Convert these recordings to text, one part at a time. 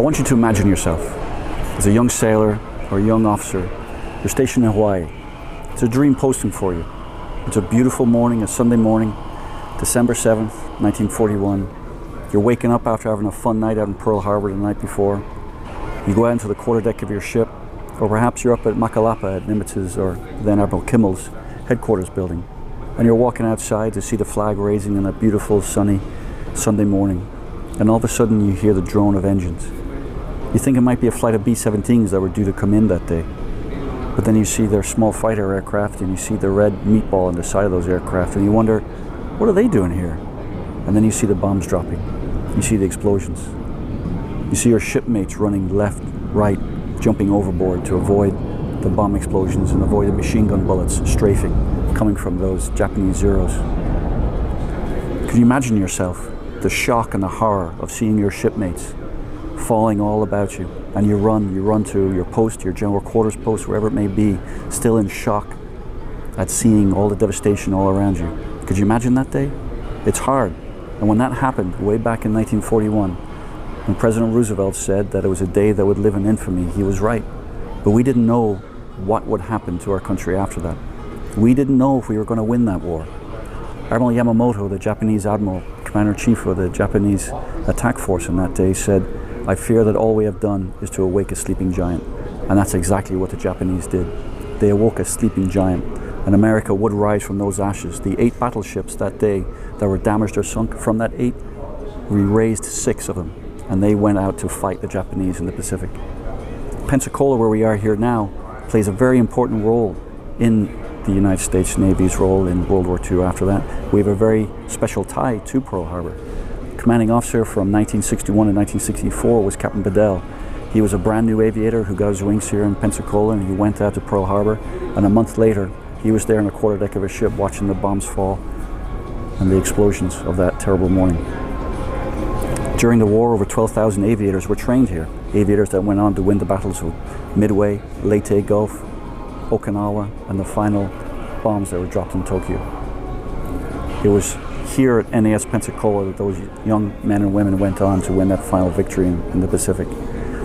I want you to imagine yourself as a young sailor or a young officer. You're stationed in Hawaii. It's a dream posting for you. It's a beautiful morning, a Sunday morning, December 7th, 1941. You're waking up after having a fun night out in Pearl Harbor the night before. You go out into the quarterdeck of your ship, or perhaps you're up at Makalapa at Nimitz's or then Admiral Kimmel's headquarters building, and you're walking outside to see the flag raising on a beautiful sunny Sunday morning, and all of a sudden you hear the drone of engines. You think it might be a flight of B-17s that were due to come in that day, but then you see their small fighter aircraft and you see the red meatball on the side of those aircraft and you wonder, what are they doing here? And then you see the bombs dropping, you see the explosions, you see your shipmates running left, right, jumping overboard to avoid the bomb explosions and avoid the machine gun bullets strafing coming from those Japanese Zeros. Could you imagine yourself, the shock and the horror of seeing your shipmates falling all about you, and you run to your post, your general quarters post, wherever it may be, still in shock at seeing all the devastation all around you. Could you imagine that day? It's hard. And when that happened way back in 1941, when President Roosevelt said that it was a day that would live in infamy, he was right. But we didn't know what would happen to our country after that. We didn't know if we were going to win that war. Admiral Yamamoto, the Japanese admiral, commander-in-chief of the Japanese attack force on that day, said, "I fear that all we have done is to awake a sleeping giant." And that's exactly what the Japanese did. They awoke a sleeping giant, and America would rise from those ashes. The 8 battleships that day that were damaged or sunk, from that 8, we raised 6 of them, and they went out to fight the Japanese in the Pacific. Pensacola, where we are here now, plays a very important role in the United States Navy's role in World War II after that. We have a very special tie to Pearl Harbor. Commanding officer from 1961 to 1964 was Captain Bedell. He was a brand new aviator who got his wings here in Pensacola, and he went out to Pearl Harbor, and a month later he was there on the quarterdeck of his ship watching the bombs fall and the explosions of that terrible morning. During the war, over 12,000 aviators were trained here, aviators that went on to win the battles of Midway, Leyte Gulf, Okinawa, and the final bombs that were dropped in Tokyo. It was here at NAS Pensacola that those young men and women went on to win that final victory in the Pacific.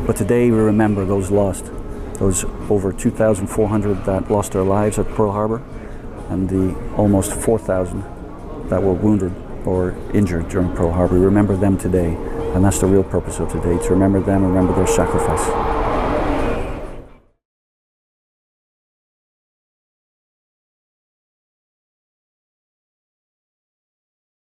But today we remember those lost, those over 2,400 that lost their lives at Pearl Harbor, and the almost 4,000 that were wounded or injured during Pearl Harbor. We remember them today, and that's the real purpose of today, to remember them and remember their sacrifice.